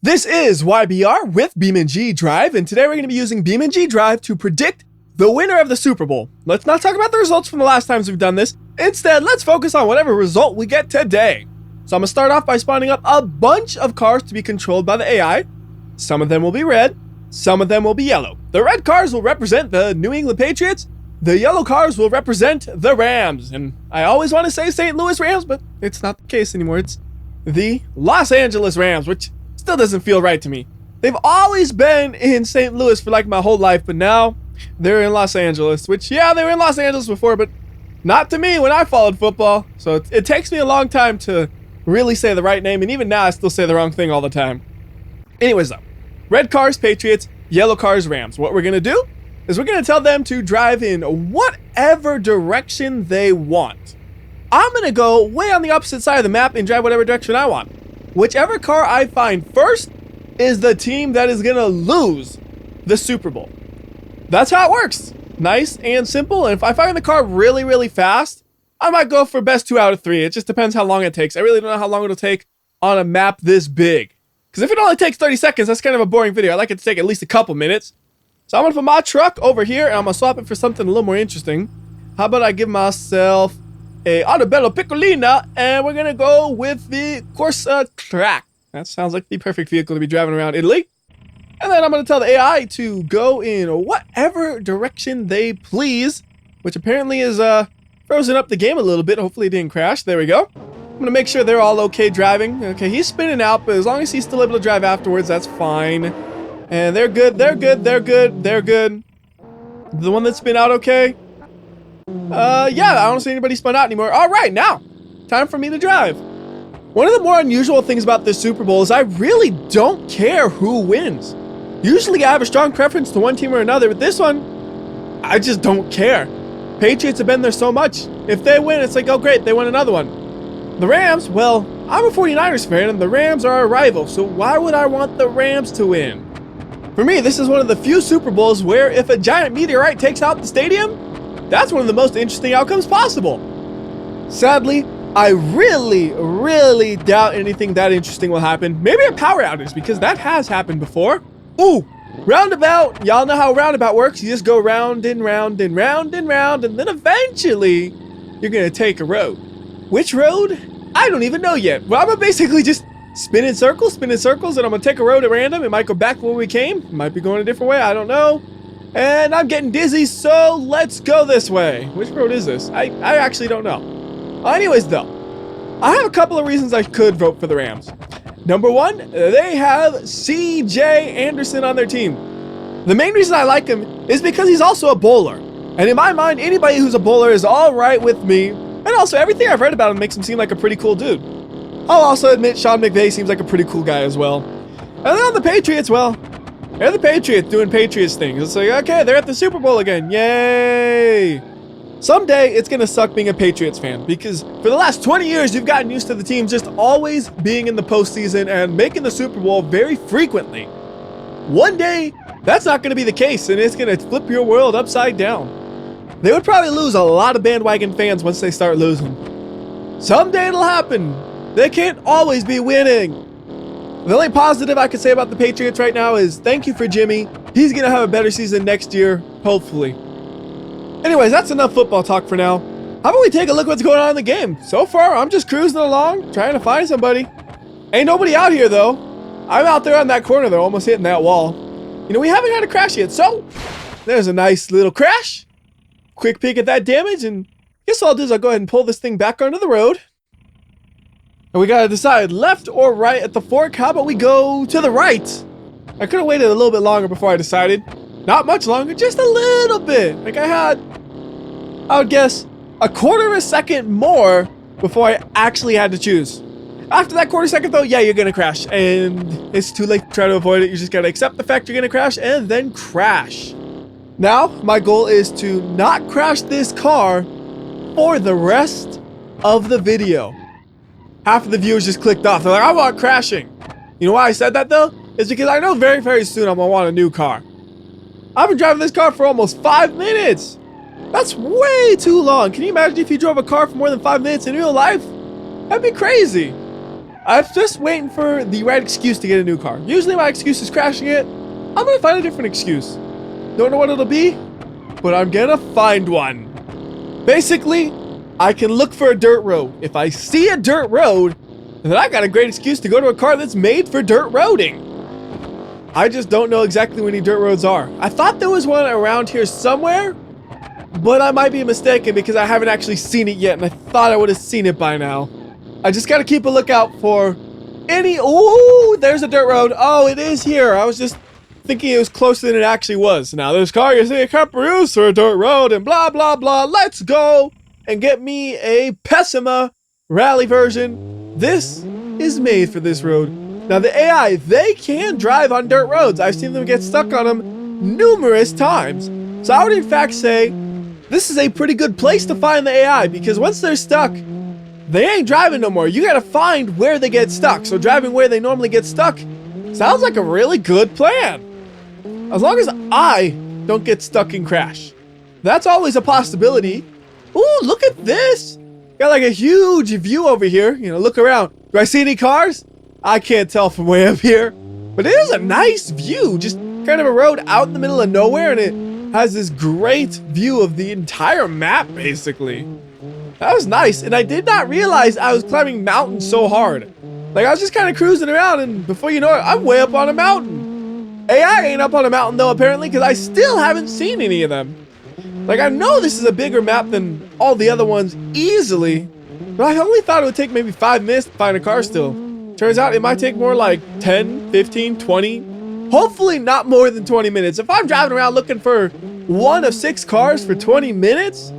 This is WhyBeAre with BeamNG.drive, and today we're going to be using BeamNG.drive to predict the winner of the Super Bowl. Let's not talk about the results from the last times we've done this. Instead, let's focus on whatever result we get today. So I'm going to start off by spawning up a bunch of cars to be controlled by the AI. Some of them will be red, some of them will be yellow. The red cars will represent the New England Patriots. The yellow cars will represent the Rams. And I always want to say St. Louis Rams, but it's not the case anymore. It's the Los Angeles Rams, which still doesn't feel right to me. They've always been in St. Louis for like my whole life, but now they're in Los Angeles, which, yeah, they were in Los Angeles before, but not to me when I followed football. So it takes me a long time to really say the right name, and even now I still say the wrong thing all the time. Anyways though, red cars, Patriots, yellow cars, Rams. What we're going to do is we're going to tell them to drive in whatever direction they want. I'm going to go way on the opposite side of the map and drive whatever direction I want. Whichever car I find first is the team that is going to lose the Super Bowl. That's how it works. Nice and simple. And if I find the car really, really fast, I might go for best 2 out of 3. It just depends how long it takes. I really don't know how long it'll take on a map this big. Because if it only takes 30 seconds, that's kind of a boring video. I like it to take at least a couple minutes. So I'm going to put my truck over here, and I'm going to swap it for something a little more interesting. How about I give myself a Autobello Piccolina, and we're going to go with the Corsa Track. That sounds like the perfect vehicle to be driving around Italy. And then I'm going to tell the AI to go in whatever direction they please, which apparently is frozen up the game a little bit. Hopefully it didn't crash. There we go. I'm going to make sure they're all okay driving. Okay, he's spinning out, but as long as he's still able to drive afterwards, that's fine. And they're good, they're good, they're good, they're good. The one that spin out okay? Yeah, I don't see anybody spun out anymore. All right, now, time for me to drive. One of the more unusual things about this Super Bowl is I really don't care who wins. Usually I have a strong preference to one team or another, but this one, I just don't care. Patriots have been there so much. If they win, it's like, oh great, they won another one. The Rams, well, I'm a 49ers fan and the Rams are our rival, so why would I want the Rams to win? For me, this is one of the few Super Bowls where if a giant meteorite takes out the stadium, that's one of the most interesting outcomes possible. Sadly, I really doubt anything that interesting will happen. Maybe a power outage, because that has happened before. Ooh, roundabout. Y'all know how roundabout works. You just go round and round and round and round, and then eventually you're gonna take a road. Which road? I don't even know yet. Well, I'm gonna basically just spin in circles, and I'm gonna take a road at random. It might go back where we came. It might be going a different way. I don't know. And I'm getting dizzy, so let's go this way. Which road is this? I actually don't know. Anyways, though, I have a couple of reasons I could vote for the Rams. Number one, they have C.J. Anderson on their team. The main reason I like him is because he's also a bowler. And in my mind, anybody who's a bowler is all right with me. And also, everything I've read about him makes him seem like a pretty cool dude. I'll also admit Sean McVay seems like a pretty cool guy as well. And then on the Patriots, well, they're the Patriots doing Patriots things. It's like, okay, they're at the Super Bowl again. Yay! Someday, it's going to suck being a Patriots fan, because for the last 20 years, you've gotten used to the team just always being in the postseason and making the Super Bowl very frequently. One day, that's not going to be the case, and it's going to flip your world upside down. They would probably lose a lot of bandwagon fans once they start losing. Someday it'll happen. They can't always be winning. The only positive I can say about the Patriots right now is thank you for Jimmy. He's going to have a better season next year, hopefully. Anyways, that's enough football talk for now. How about we take a look what's going on in the game? So far, I'm just cruising along, trying to find somebody. Ain't nobody out here, though. I'm out there on that corner, though, almost hitting that wall. You know, we haven't had a crash yet, so there's a nice little crash. Quick peek at that damage, and guess what I'll do is I'll go ahead and pull this thing back onto the road. And we gotta decide left or right at the fork. How about we go to the right? I could have waited a little bit longer before I decided. Not much longer, just a little bit. Like I would guess, a quarter of a second more before I actually had to choose. After that quarter second though, yeah, you're gonna crash. And it's too late to try to avoid it. You just gotta accept the fact you're gonna crash and then crash. Now, my goal is to not crash this car for the rest of the video. Half of the viewers just clicked off. They're like, I want crashing. You know why I said that though? It's because I know very soon I'm gonna want a new car. I've been driving this car for almost 5 minutes. That's way too long. Can you imagine if you drove a car for more than 5 minutes in real life? That'd be crazy. I'm just waiting for the right excuse to get a new car. Usually my excuse is crashing it. I'm gonna find a different excuse. Don't know what it'll be, but I'm gonna find one. Basically, I can look for a dirt road. If I see a dirt road, then I got a great excuse to go to a car that's made for dirt roading. I just don't know exactly where any dirt roads are. I thought there was one around here somewhere, but I might be mistaken because I haven't actually seen it yet, and I thought I would have seen it by now. I just gotta keep a lookout for any... Ooh, there's a dirt road. Oh, it is here. I was just thinking it was closer than it actually was. Now, this car you see, can't use for a dirt road and blah, blah, blah. Let's go and get me a Pessima rally version. This is made for this road. Now, the AI, they can drive on dirt roads. I've seen them get stuck on them numerous times. So I would in fact say this is a pretty good place to find the AI, because once they're stuck, they ain't driving no more. You gotta find where they get stuck. So driving where they normally get stuck sounds like a really good plan. As long as I don't get stuck and crash. That's always a possibility. Ooh, look at this. Got like a huge view over here. You know, look around. Do I see any cars? I can't tell from way up here. But it is a nice view. Just kind of a road out in the middle of nowhere, and it has this great view of the entire map, basically. That was nice, and I did not realize I was climbing mountains so hard. Like, I was just kind of cruising around, and before you know it, I'm way up on a mountain. AI ain't up on a mountain, though, apparently, because I still haven't seen any of them. Like, I know this is a bigger map than all the other ones easily, but I only thought it would take maybe 5 minutes to find a car still. Turns out it might take more like 10, 15, 20, hopefully not more than 20 minutes. If I'm driving around looking for one of 6 cars for 20 minutes,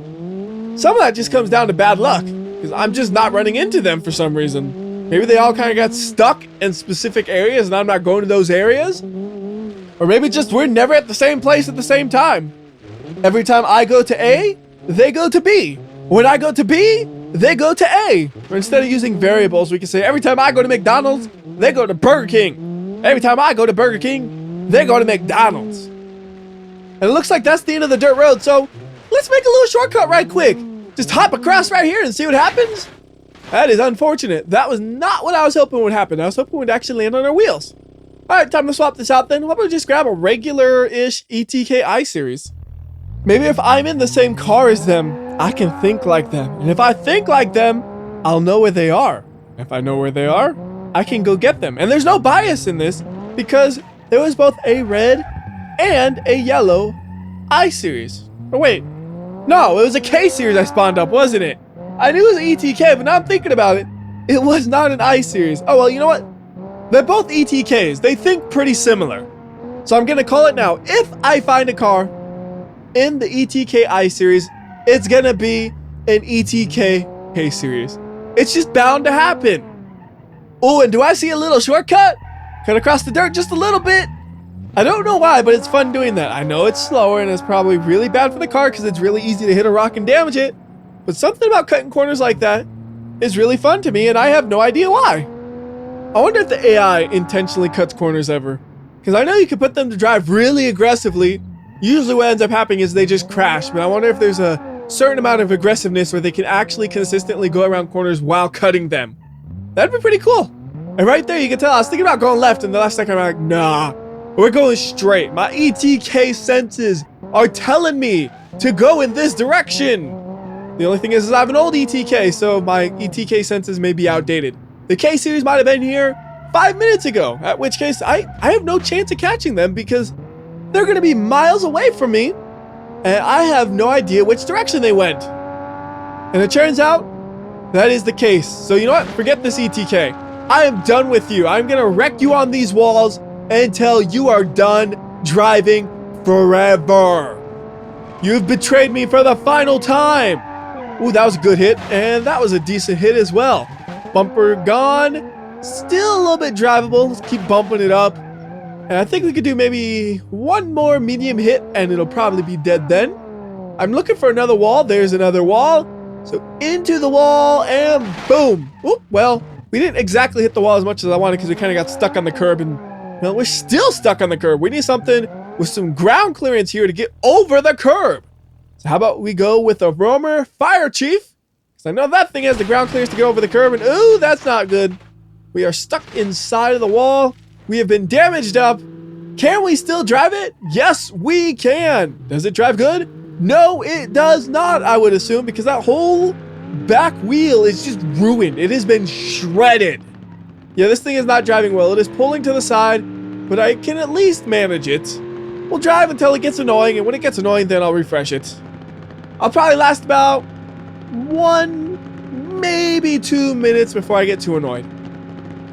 some of that just comes down to bad luck, because I'm just not running into them for some reason. Maybe they all kind of got stuck in specific areas and I'm not going to those areas. Or maybe just we're never at the same place at the same time. Every time I go to A, they go to B. When I go to B, they go to A. Or instead of using variables, we can say every time I go to McDonald's, they go to Burger King. Every time I go to Burger King, they go to McDonald's. And it looks like that's the end of the dirt road, so let's make a little shortcut right quick. Just hop across right here and see what happens. That is unfortunate. That was not what I was hoping would happen. I was hoping we'd actually land on our wheels. Alright, time to swap this out then. Why don't we just grab a regular-ish ETK I-Series? Maybe if I'm in the same car as them, I can think like them. And if I think like them, I'll know where they are. If I know where they are, I can go get them. And there's no bias in this, because there was both a red and a yellow I-Series. Oh wait, no, it was a K-Series I spawned up, wasn't it? I knew it was an ETK, but now I'm thinking about it, it was not an I-Series. Oh well, you know what? They're both ETKs. They think pretty similar. So I'm gonna call it now. If I find a car in the ETK I-Series, it's gonna be an ETK K-Series. It's just bound to happen. Oh, and do I see a little shortcut? Cut across the dirt just a little bit. I don't know why, but it's fun doing that. I know it's slower and it's probably really bad for the car because it's really easy to hit a rock and damage it. But something about cutting corners like that is really fun to me, and I have no idea why. I wonder if the AI intentionally cuts corners ever. Because I know you can put them to drive really aggressively. Usually what ends up happening is they just crash, but I wonder if there's a certain amount of aggressiveness where they can actually consistently go around corners while cutting them. That'd be pretty cool. And right there you can tell I was thinking about going left, and the last second I'm like, nah, we're going straight. My ETK senses are telling me to go in this direction. The only thing is I have an old ETK, so my ETK senses may be outdated. The K-Series might have been here 5 minutes ago, at which case I have no chance of catching them because they're going to be miles away from me, and I have no idea which direction they went. And it turns out that is the case. So you know what? Forget this ETK. I am done with you. I'm going to wreck you on these walls until you are done driving forever. You've betrayed me for the final time. Ooh, that was a good hit, and that was a decent hit as well. Bumper gone. Still a little bit drivable. Let's keep bumping it up. And I think we could do maybe one more medium hit, and it'll probably be dead then. I'm looking for another wall. There's another wall. So into the wall, and boom. Oop, well, we didn't exactly hit the wall as much as I wanted because we kind of got stuck on the curb, and well, we're still stuck on the curb. We need something with some ground clearance here to get over the curb. So how about we go with a roamer fire chief? Because I know that thing has the ground clearance to get over the curb, and ooh, that's not good. We are stuck inside of the wall. We have been damaged up. Can we still drive it? Yes, we can. Does it drive good? No, it does not, I would assume, because that whole back wheel is just ruined. It has been shredded. Yeah, this thing is not driving well. It is pulling to the side, but I can at least manage it. We'll drive until it gets annoying, and when it gets annoying, then I'll refresh it. I'll probably last about 1, maybe 2 minutes before I get too annoyed.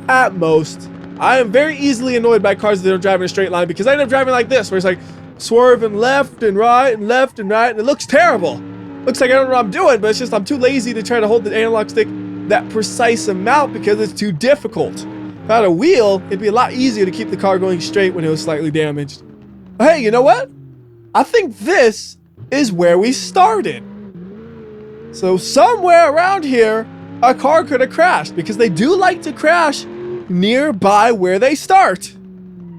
At most. I am very easily annoyed by cars that don't drive in a straight line because I end up driving like this, where it's like swerving left and right and left and right, and it looks terrible. Looks like I don't know what I'm doing, but it's just I'm too lazy to try to hold the analog stick that precise amount because it's too difficult. If I had a wheel, it'd be a lot easier to keep the car going straight when it was slightly damaged. Hey, you know what? I think this is where we started. So somewhere around here, a car could have crashed because they do like to crash nearby where they start.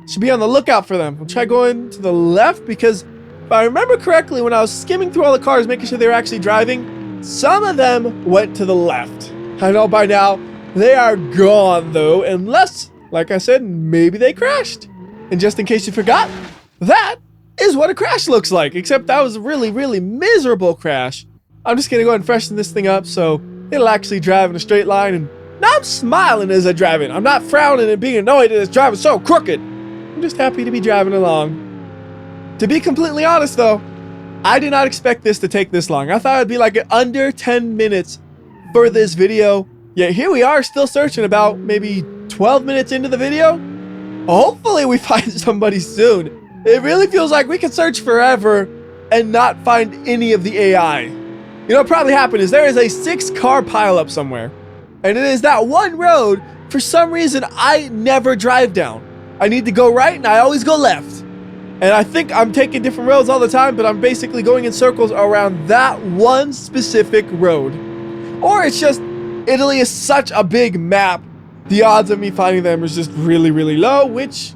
Should be on the lookout for them. I'll try going to the left because if I remember correctly, when I was skimming through all the cars, making sure they were actually driving, some of them went to the left. I know by now they are gone though, unless, like I said, maybe they crashed. And just in case you forgot, that is what a crash looks like, except that was a really, really miserable crash. I'm just gonna go ahead and freshen this thing up so it'll actually drive in a straight line, and now I'm smiling as I drive it. I'm not frowning and being annoyed that it's driving so crooked. I'm just happy to be driving along. To be completely honest though, I did not expect this to take this long. I thought it'd be like under 10 minutes for this video. Yet here we are still searching about maybe 12 minutes into the video. Hopefully we find somebody soon. It really feels like we could search forever and not find any of the AI. You know what probably happened is there is a 6-car pileup somewhere. And it is that one road, for some reason, I never drive down. I need to go right and I always go left. And I think I'm taking different roads all the time, but I'm basically going in circles around that one specific road. Or it's just, Italy is such a big map, the odds of me finding them is just really, really low, which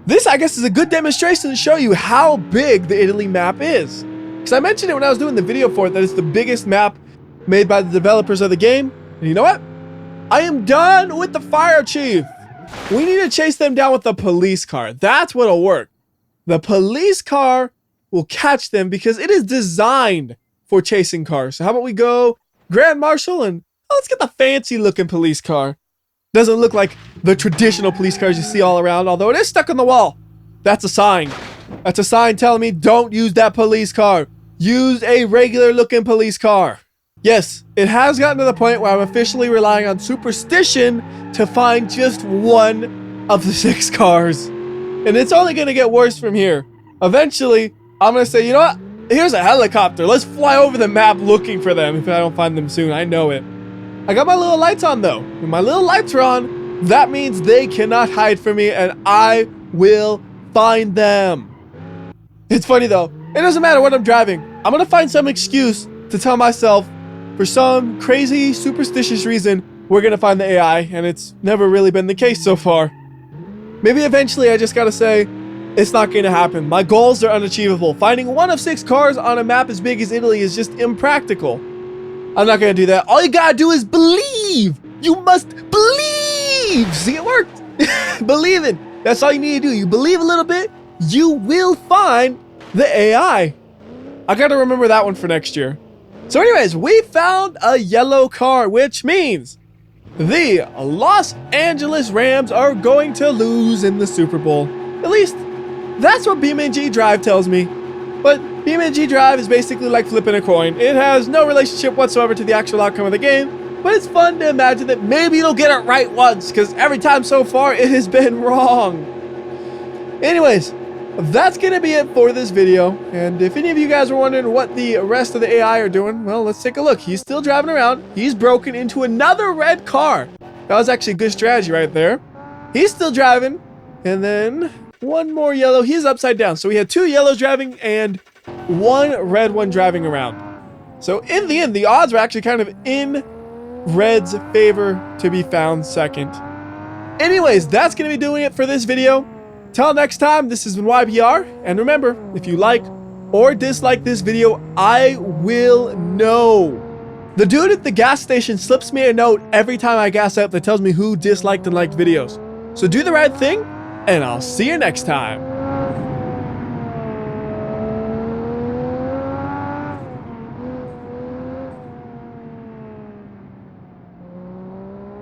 this, I guess, is a good demonstration to show you how big the Italy map is. Because I mentioned it when I was doing the video for it, that it's the biggest map made by the developers of the game. And you know what? I am done with the fire chief. We need to chase them down with the police car. That's what'll work. The police car will catch them because it is designed for chasing cars. So how about we go Grand Marshal and let's get the fancy looking police car. Doesn't look like the traditional police cars you see all around, although it is stuck on the wall. That's a sign. That's a sign telling me don't use that police car. Use a regular looking police car. Yes, it has gotten to the point where I'm officially relying on Superstition to find just one of the 6 cars. And it's only going to get worse from here. Eventually, I'm going to say, you know what? Here's a helicopter. Let's fly over the map looking for them if I don't find them soon. I know it. I got my little lights on though. When my little lights are on, that means they cannot hide from me and I will find them. It's funny though. It doesn't matter what I'm driving. I'm going to find some excuse to tell myself, for some crazy, superstitious reason, we're going to find the AI, and it's never really been the case so far. Maybe eventually I just got to say, it's not going to happen. My goals are unachievable. Finding one of 6 cars on a map as big as Italy is just impractical. I'm not going to do that. All you got to do is believe. You must believe. See, it worked. Believing. That's all you need to do. You believe a little bit, you will find the AI. I got to remember that one for next year. So anyways, we found a yellow car, which means the Los Angeles Rams are going to lose in the Super Bowl. At least, that's what BeamNG.drive tells me. But BeamNG.drive is basically like flipping a coin. It has no relationship whatsoever to the actual outcome of the game, but it's fun to imagine that maybe it'll get it right once, because every time so far, it has been wrong. Anyways, that's going to be it for this video, and if any of you guys are wondering what the rest of the AI are doing, well, let's take a look. He's still driving around. He's broken into another red car. That was actually a good strategy right there. He's still driving, and then one more yellow. He's upside down, so we had 2 yellows driving and 1 red one driving around. So in the end, the odds were actually kind of in red's favor to be found second. Anyways, that's going to be doing it for this video. Till next time, this has been WhyBeAre, and remember, if you like or dislike this video, I will know. The dude at the gas station slips me a note every time I gas up that tells me who disliked and liked videos. So do the right thing, and I'll see you next time.